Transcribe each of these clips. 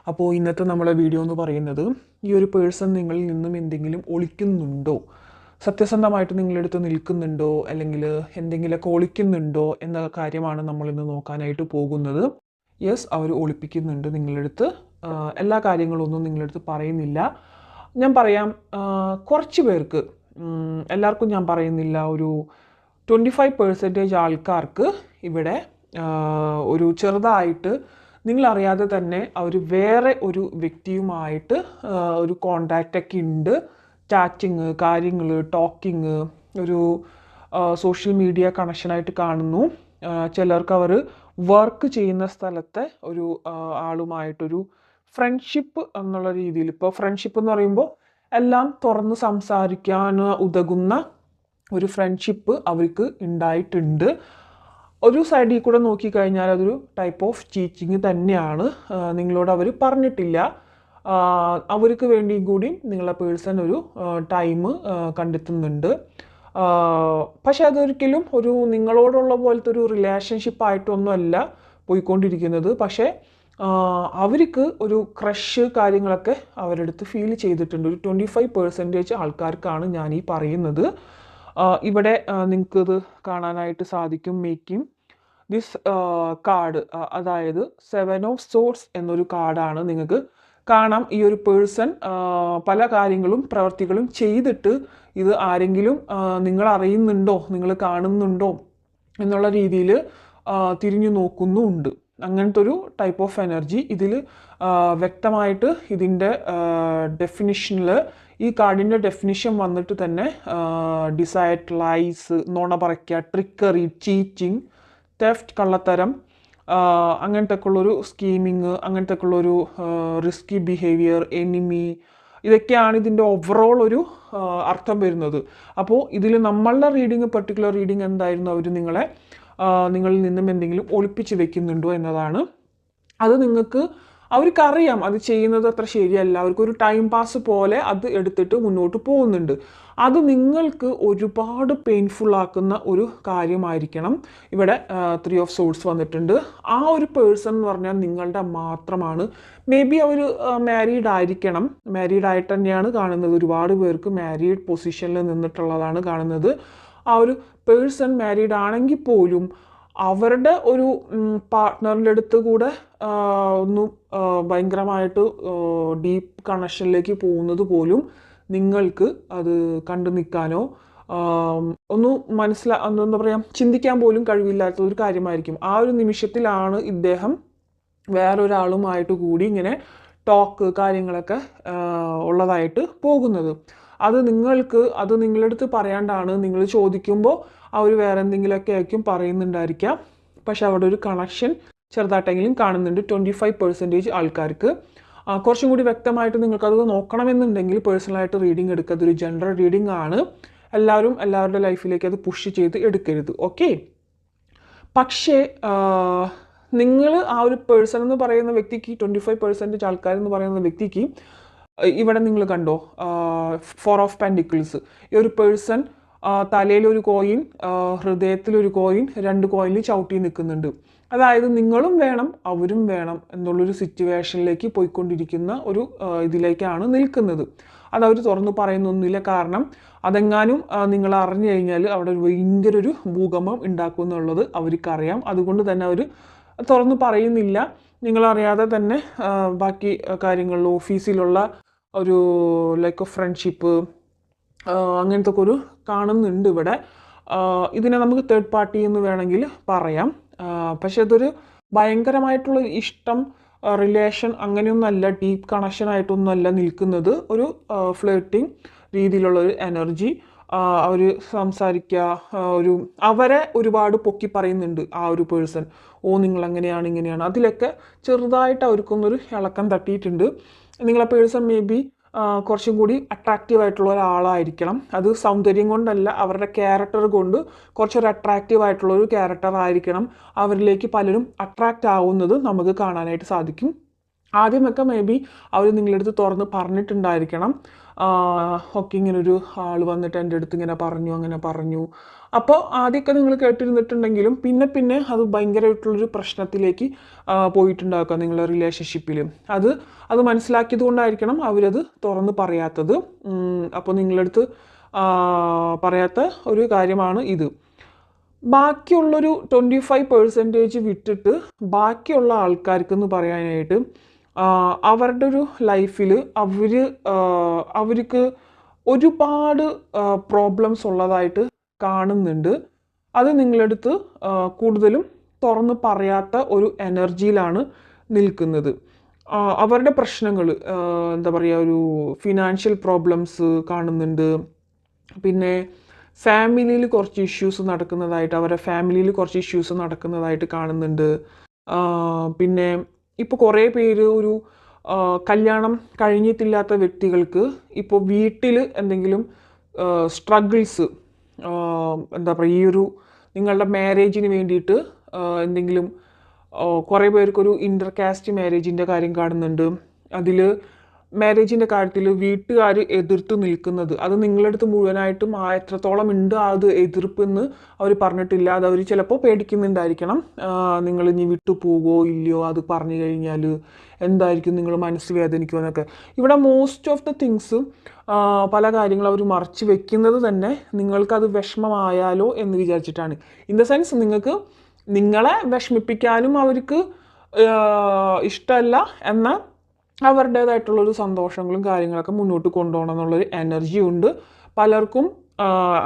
അപ്പോൾ ഇന്നത്തെ നമ്മളെ വീഡിയോ എന്ന് പറയുന്നത് ഈ ഒരു പേഴ്സൺ നിങ്ങളിൽ നിന്നും എന്തെങ്കിലും ഒളിക്കുന്നുണ്ടോ, സത്യസന്ധമായിട്ട് നിങ്ങളെടുത്ത് നിൽക്കുന്നുണ്ടോ, അല്ലെങ്കിൽ എന്തെങ്കിലുമൊക്കെ ഒളിക്കുന്നുണ്ടോ എന്ന കാര്യമാണ് നമ്മളിന്ന് നോക്കാനായിട്ട് പോകുന്നത്. യെസ്, അവർ ഒളിപ്പിക്കുന്നുണ്ട് നിങ്ങളെടുത്ത്. എല്ലാ കാര്യങ്ങളൊന്നും നിങ്ങളെടുത്ത് പറയുന്നില്ല. ഞാൻ പറയാം, കുറച്ച് പേർക്ക്, എല്ലാവർക്കും ഞാൻ പറയുന്നില്ല, ഒരു 25% ആൾക്കാർക്ക് ഇവിടെ ഒരു ചെറുതായിട്ട് നിങ്ങളറിയാതെ തന്നെ അവർ വേറെ ഒരു വ്യക്തിയുമായിട്ട് ഒരു കോണ്ടാക്റ്റൊക്കെ ഉണ്ട്. ചാറ്റിങ്, കാര്യങ്ങൾ, ടോക്കിങ്, ഒരു സോഷ്യൽ മീഡിയ കണക്ഷനായിട്ട് കാണുന്നു. ചിലർക്ക് അവർ വർക്ക് ചെയ്യുന്ന സ്ഥലത്തെ ഒരു ആളുമായിട്ടൊരു ഫ്രണ്ട്ഷിപ്പ് എന്നുള്ള രീതിയിൽ, ഇപ്പോൾ ഫ്രണ്ട്ഷിപ്പ് എന്ന് പറയുമ്പോൾ എല്ലാം തുറന്ന് സംസാരിക്കാൻ ഉതകുന്ന ഒരു ഫ്രണ്ട്ഷിപ്പ് അവർക്ക് ഉണ്ടായിട്ടുണ്ട്. ഒരു സൈഡിൽ കൂടെ നോക്കിക്കഴിഞ്ഞാൽ അതൊരു ടൈപ്പ് ഓഫ് ചീറ്റിങ് തന്നെയാണ്. നിങ്ങളോട് അവർ പറഞ്ഞിട്ടില്ല, അവർക്ക് വേണ്ടിയും കൂടി നിങ്ങളെ പേഴ്സൺ ഒരു ടൈം കണ്ടെത്തുന്നുണ്ട്. പക്ഷെ അതൊരിക്കലും ഒരു നിങ്ങളോടുള്ള പോലത്തെ ഒരു റിലേഷൻഷിപ്പ് ആയിട്ടൊന്നുമല്ല പോയിക്കൊണ്ടിരിക്കുന്നത്. പക്ഷേ അവർക്ക് ഒരു ക്രഷ് കാര്യങ്ങളൊക്കെ അവരുടെ അടുത്ത് ഫീൽ ചെയ്തിട്ടുണ്ട്. ഒരു 25% ആൾക്കാർക്കാണ് ഞാൻ ഈ പറയുന്നത്. ഇവിടെ നിങ്ങൾക്കിത് കാണാനായിട്ട് സാധിക്കും. മേക്കിംഗ് ദിസ് കാർഡ്, അതായത് 7 ഓഫ് സോർഡ്സ് എന്നൊരു കാർഡാണ്. നിങ്ങൾക്ക് കാണാം ഈ ഒരു പേഴ്സൺ പല കാര്യങ്ങളും പ്രവർത്തികളും ചെയ്തിട്ട് ഇത് ആരെങ്കിലും നിങ്ങൾ അറിയുന്നുണ്ടോ, നിങ്ങൾ കാണുന്നുണ്ടോ എന്നുള്ള രീതിയിൽ തിരിഞ്ഞു നോക്കുന്നുമുണ്ട്. അങ്ങനത്തെ ഒരു ടൈപ്പ് ഓഫ് എനർജി ഇതിൽ വ്യക്തമായിട്ട് ഇതിൻ്റെ ഡെഫിനിഷനിൽ, ഈ കാർഡിൻ്റെ ഡെഫിനിഷൻ വന്നിട്ട് തന്നെ ഡിസൈഡ്, ലൈസ്, നുണ പറയ്ക്കുക, ട്രിക്കറി, ചീറ്റിങ്, തെഫ്റ്റ്, കള്ളത്തരം, അങ്ങനത്തെ ഒക്കെ ഉള്ളൊരു സ്കീമിങ്, അങ്ങനത്തെ ഒക്കെ ഉള്ളൊരു റിസ്കി ബിഹേവിയർ, എനിമി, ഇതൊക്കെയാണ് ഇതിൻ്റെ ഓവറോൾ ഒരു അർത്ഥം വരുന്നത്. അപ്പോൾ ഇതിൽ നമ്മളുടെ റീഡിങ്, പെർട്ടിക്കുലർ റീഡിങ് എന്തായിരുന്നു, അവർ നിങ്ങളിൽ നിന്നും എന്തെങ്കിലും ഒളിപ്പിച്ച് വെക്കുന്നുണ്ടോ എന്നതാണ്. അത് അവർക്കറിയാം അത് ചെയ്യുന്നത് അത്ര ശരിയല്ല, അവർക്കൊരു ടൈം പാസ് പോലെ അത് എടുത്തിട്ട് മുന്നോട്ട് പോകുന്നുണ്ട്. അത് നിങ്ങൾക്ക് ഒരുപാട് പെയിൻഫുൾ ആക്കുന്ന ഒരു കാര്യമായിരിക്കണം. ഇവിടെ 3 ഓഫ് സോർഡ്സ് വന്നിട്ടുണ്ട്. ആ ഒരു പേഴ്സൺ എന്ന് പറഞ്ഞാൽ നിങ്ങളുടെ മാത്രമാണ്. മേ ബി അവർ മാരീഡ് ആയിരിക്കണം. മാരീഡ് ആയിട്ട് തന്നെയാണ് കാണുന്നത്. ഒരുപാട് പേർക്ക് മാരീഡ് പൊസിഷനിൽ നിന്നിട്ടുള്ളതാണ് കാണുന്നത്. ആ ഒരു പേഴ്സൺ മാരീഡ് ആണെങ്കിൽ പോലും അവരുടെ ഒരു പാർട്ട്ണറിൻ്റെ അടുത്ത് കൂടെ ഒന്ന് ഭയങ്കരമായിട്ട് ഡീപ്പ് കണക്ഷനിലേക്ക് പോകുന്നത് പോലും നിങ്ങൾക്ക് അത് കണ്ടു നിൽക്കാനോ എന്താ പറയുക, ചിന്തിക്കാൻ പോലും കഴിവില്ലാത്ത ഒരു കാര്യമായിരിക്കും. ആ ഒരു നിമിഷത്തിലാണ് ഇദ്ദേഹം വേറൊരാളുമായിട്ട് കൂടി ഇങ്ങനെ ടോക്ക് കാര്യങ്ങളൊക്കെ ഉള്ളതായിട്ട് പോകുന്നത്. അത് നിങ്ങളുടെ അടുത്ത് പറയാണ്ടാണ്. നിങ്ങൾ ചോദിക്കുമ്പോൾ അവർ വേറെ എന്തെങ്കിലുമൊക്കെ ആയിരിക്കും പറയുന്നുണ്ടായിരിക്കാം. പക്ഷെ അവിടെ ഒരു കണക്ഷൻ ചെറുതായിട്ടെങ്കിലും കാണുന്നുണ്ട് 25% ആൾക്കാർക്ക്. കുറച്ചും കൂടി വ്യക്തമായിട്ട് നിങ്ങൾക്കത് നോക്കണമെന്നുണ്ടെങ്കിൽ പേഴ്സണലായിട്ട് റീഡിങ് എടുക്കുക. അതൊരു ജനറൽ റീഡിംഗ് ആണ്. എല്ലാവരും എല്ലാവരുടെ ലൈഫിലേക്ക് അത് പുഷ് ചെയ്ത് എടുക്കരുത്, ഓക്കെ? പക്ഷേ നിങ്ങൾ ആ ഒരു പേഴ്സൺ എന്ന് പറയുന്ന വ്യക്തിക്ക്, 25% ആൾക്കാരെന്ന് പറയുന്ന വ്യക്തിക്ക്, ഇവിടെ നിങ്ങൾ കണ്ടോ 4 ഓഫ് പെൻഡിക്കിൾസ്. ഈ ഒരു പേഴ്സൺ തലയിലൊരു കോയിൻ, ഹൃദയത്തിലൊരു കോയിൻ, 2 കോയിനിൽ ചവിട്ടി നിൽക്കുന്നുണ്ട്. അതായത് നിങ്ങളും വേണം അവരും വേണം എന്നുള്ളൊരു സിറ്റുവേഷനിലേക്ക് പോയിക്കൊണ്ടിരിക്കുന്ന ഒരു ഇതിലേക്കാണ് നിൽക്കുന്നത്. അതവർ തുറന്ന് പറയുന്നൊന്നുമില്ല. കാരണം അതെങ്ങാനും നിങ്ങൾ അറിഞ്ഞു കഴിഞ്ഞാൽ അവിടെ ഒരു ഭയങ്കര ഒരു ഭൂകമ്പം ഉണ്ടാക്കും എന്നുള്ളത് അവർക്കറിയാം. അതുകൊണ്ട് തന്നെ അവർ തുറന്ന് പറയുന്നില്ല. നിങ്ങളറിയാതെ തന്നെ ബാക്കി കാര്യങ്ങളിൽ, ഓഫീസിലുള്ള ഒരു ലൈക്ക് ഫ്രണ്ട്ഷിപ്പ്, അങ്ങനത്തെ ഒക്കെ ഒരു കാണുന്നുണ്ട് ഇവിടെ. ഇതിനെ നമുക്ക് തേർഡ് പാർട്ടി എന്ന് വേണമെങ്കിൽ പറയാം. പക്ഷെ അതൊരു ഭയങ്കരമായിട്ടുള്ള ഇഷ്ടം, റിലേഷൻ അങ്ങനെയൊന്നുമല്ല, ഡീപ്പ് കണക്ഷനായിട്ടൊന്നുമല്ല നിൽക്കുന്നത്. ഒരു ഫ്ലേട്ടിങ് രീതിയിലുള്ളൊരു എനർജി. അവർ സംസാരിക്കുക, അവരെ ഒരുപാട് പൊക്കി പറയുന്നുണ്ട് ആ ഒരു പേഴ്സൺ. നിങ്ങൾ അങ്ങനെയാണ് ഇങ്ങനെയാണ്, അതിലൊക്കെ ചെറുതായിട്ട് അവർക്കൊന്നൊരു ഇളക്കം തട്ടിയിട്ടുണ്ട്. നിങ്ങളെ പേഴ്സൺ മേ ബി കുറച്ചും കൂടി അട്രാക്റ്റീവ് ആയിട്ടുള്ള ഒരാളായിരിക്കണം. അത് സൗന്ദര്യം കൊണ്ടല്ല, അവരുടെ ക്യാരക്ടർ കൊണ്ട് കുറച്ചൊരു അട്രാക്റ്റീവ് ആയിട്ടുള്ളൊരു ക്യാരക്ടർ ആയിരിക്കണം. അവരിലേക്ക് പലരും അട്രാക്റ്റ് ആവുന്നത് നമുക്ക് കാണാനായിട്ട് സാധിക്കും. ആദ്യമൊക്കെ മേ ബി അവർ നിങ്ങളുടെ അടുത്ത് തുറന്ന് പറഞ്ഞിട്ടുണ്ടായിരിക്കണം. ഒക്കെ ഇങ്ങനൊരു ആൾ വന്നിട്ട് എൻ്റെ അടുത്ത് ഇങ്ങനെ പറഞ്ഞു, അങ്ങനെ പറഞ്ഞു. അപ്പോൾ ആദ്യമൊക്കെ നിങ്ങൾ കേട്ടിരുന്നിട്ടുണ്ടെങ്കിലും പിന്നെ പിന്നെ അത് ഭയങ്കരമായിട്ടുള്ളൊരു പ്രശ്നത്തിലേക്ക് പോയിട്ടുണ്ടാക്കുക നിങ്ങളുടെ റിലേഷൻഷിപ്പിൽ. അത് മനസ്സിലാക്കിയത് കൊണ്ടായിരിക്കണം അവരത് തുറന്ന് പറയാത്തത്. അപ്പോൾ നിങ്ങളടുത്ത് പറയാത്ത ഒരു കാര്യമാണ് ഇത്. ബാക്കിയുള്ളൊരു 25% വിട്ടിട്ട് ബാക്കിയുള്ള ആൾക്കാർക്കെന്ന് പറയാനായിട്ട് അവരുടെ ഒരു ലൈഫിൽ അവർക്ക് ഒരുപാട് പ്രോബ്ലംസ് ഉള്ളതായിട്ട് കാണുന്നുണ്ട്. അത് നിങ്ങളടുത്ത് കൂടുതലും തുറന്ന് പറയാത്ത ഒരു എനർജിയിലാണ് നിൽക്കുന്നത്. അവരുടെ പ്രശ്നങ്ങൾ എന്താ പറയുക, ഒരു ഫിനാൻഷ്യൽ പ്രോബ്ലംസ് കാണുന്നുണ്ട്. പിന്നെ ഫാമിലിയിൽ കുറച്ച് ഇഷ്യൂസ് നടക്കുന്നതായിട്ട്, അവരുടെ ഫാമിലിയിൽ കുറച്ച് ഇഷ്യൂസ് നടക്കുന്നതായിട്ട് കാണുന്നുണ്ട്. പിന്നെ ഇപ്പോൾ കുറേ പേര് ഒരു കല്യാണം കഴിഞ്ഞിട്ടില്ലാത്ത വ്യക്തികൾക്ക് ഇപ്പോൾ വീട്ടിൽ എന്തെങ്കിലും സ്ട്രഗിൾസ്, എന്താ പറയുക, ഈ ഒരു നിങ്ങളുടെ മാരേജിന് വേണ്ടിയിട്ട് എന്തെങ്കിലും കുറേ പേർക്കൊരു ഇൻ്റർ കാസ്റ്റ് മാരേജിൻ്റെ കാര്യം കാണുന്നുണ്ട്. അതിൽ മാരേജിൻ്റെ കാര്യത്തിൽ വീട്ടുകാർ എതിർത്ത് നിൽക്കുന്നത്, അത് നിങ്ങളടുത്ത് മുഴുവനായിട്ടും എത്രത്തോളം ഉണ്ട് അത് എതിർപ്പെന്ന് അവർ പറഞ്ഞിട്ടില്ല. അത് അവർ ചിലപ്പോൾ പേടിക്കുന്നുണ്ടായിരിക്കണം. നിങ്ങൾ ഇനി വിട്ടു പോകുമോ ഇല്ലയോ, അത് പറഞ്ഞു കഴിഞ്ഞാൽ എന്തായിരിക്കും, നിങ്ങൾ മനസ്സ് വേദനിക്കുമോ എന്നൊക്കെ. ഇവിടെ മോസ്റ്റ് ഓഫ് ദ തിങ്സ് പല കാര്യങ്ങളും അവർ മറച്ചു വെക്കുന്നത് തന്നെ നിങ്ങൾക്കത് വിഷമമായാലോ എന്ന് വിചാരിച്ചിട്ടാണ്. ഇൻ ദ സെൻസ് നിങ്ങളെ വിഷമിപ്പിക്കാനും അവർക്ക് ഇഷ്ടമല്ല, എന്നാൽ അവരുടേതായിട്ടുള്ളൊരു സന്തോഷങ്ങളും കാര്യങ്ങളൊക്കെ മുന്നോട്ട് കൊണ്ടുപോകണം എന്നുള്ളൊരു എനർജി ഉണ്ട് പലർക്കും.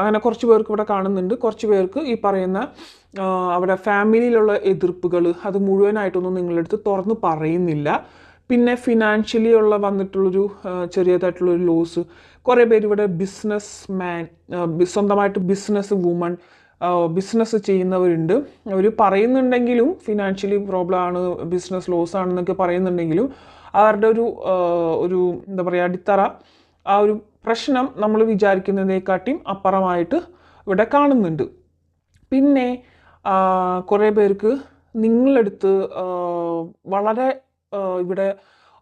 അങ്ങനെ കുറച്ച് പേർക്ക് ഇവിടെ കാണുന്നുണ്ട്. കുറച്ച് പേർക്ക് ഈ പറയുന്ന അവിടെ ഫാമിലിയിലുള്ള എതിർപ്പുകൾ അത് മുഴുവനായിട്ടൊന്നും നിങ്ങളടുത്ത് തുറന്ന് പറയുന്നില്ല. പിന്നെ ഫിനാൻഷ്യലി വന്നിട്ടുള്ളൊരു ചെറിയതായിട്ടുള്ളൊരു ലോസ്. കുറേ പേര് ഇവിടെ ബിസിനസ് മാൻ, സ്വന്തമായിട്ട് ബിസിനസ് വുമൺ, ബിസിനസ് ചെയ്യുന്നവരുണ്ട്. അവർ പറയുന്നുണ്ടെങ്കിലും ഫിനാൻഷ്യലി പ്രോബ്ലം ആണ്, ബിസിനസ് ലോസ് ആണെന്നൊക്കെ പറയുന്നുണ്ടെങ്കിലും അവരുടെ ഒരു എന്താ പറയുക, അടിത്തറ, ആ ഒരു പ്രശ്നം നമ്മൾ വിചാരിക്കുന്നതിനെക്കാട്ടിയും അപ്പുറമായിട്ട് ഇവിടെ കാണുന്നുണ്ട്. പിന്നെ കുറേ പേർക്ക് നിങ്ങളടുത്ത് വളരെ ഇവിടെ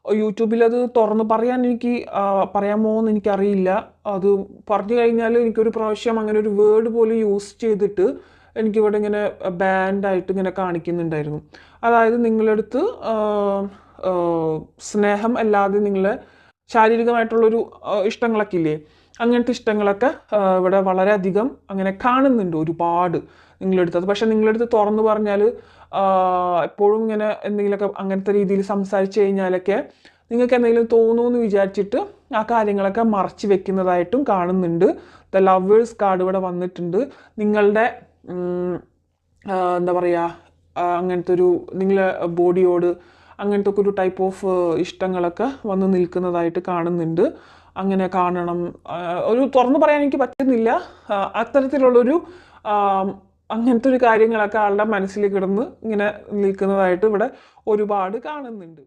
യൂട്യൂബിൽ അത് തുറന്ന് പറയാമോ എന്ന് എനിക്കറിയില്ല. അത് പറഞ്ഞു കഴിഞ്ഞാൽ എനിക്കൊരു പ്രാവശ്യം അങ്ങനെ ഒരു വേർഡ് പോലും യൂസ് ചെയ്തിട്ട് എനിക്കിവിടെ ഇങ്ങനെ ബാൻഡായിട്ട് ഇങ്ങനെ കാണിക്കുന്നുണ്ടായിരുന്നു. അതായത് നിങ്ങളടുത്ത് സ്നേഹം അല്ലാതെ നിങ്ങളെ ശാരീരികമായിട്ടുള്ളൊരു ഇഷ്ടങ്ങളൊക്കെ ഇല്ലേ, അങ്ങനത്തെ ഇഷ്ടങ്ങളൊക്കെ ഇവിടെ വളരെയധികം അങ്ങനെ കാണുന്നുണ്ട് ഒരുപാട് നിങ്ങളടുത്ത്. അത് പക്ഷെ നിങ്ങളടുത്ത് തുറന്നു പറഞ്ഞാൽ എപ്പോഴും ഇങ്ങനെ എന്തെങ്കിലുമൊക്കെ അങ്ങനത്തെ രീതിയിൽ സംസാരിച്ച് കഴിഞ്ഞാലൊക്കെ നിങ്ങൾക്ക് എന്തെങ്കിലും തോന്നുമെന്ന് വിചാരിച്ചിട്ട് ആ കാര്യങ്ങളൊക്കെ മറച്ചു വെക്കുന്നതായിട്ടും കാണുന്നുണ്ട്. ദ ലവേഴ്സ് കാർഡ് ഇവിടെ വന്നിട്ടുണ്ട്. നിങ്ങളുടെ എന്താ പറയുക, അങ്ങനത്തെ ഒരു നിങ്ങളെ ബോഡിയോട് അങ്ങനത്തെ ഒക്കെ ഒരു ടൈപ്പ് ഓഫ് ഇഷ്ടങ്ങളൊക്കെ വന്ന് നിൽക്കുന്നതായിട്ട് കാണുന്നുണ്ട്. അങ്ങനെ കാണണം, ഒരു തുറന്നു പറയാൻ എനിക്ക് പറ്റുന്നില്ല. അത്തരത്തിലുള്ളൊരു അങ്ങനത്തെ ഒരു കാര്യങ്ങളൊക്കെ ആളുടെ മനസ്സിൽ കിടന്ന് ഇങ്ങനെ നിൽക്കുന്നതായിട്ട് ഇവിടെ ഒരുപാട് കാണുന്നുണ്ട്.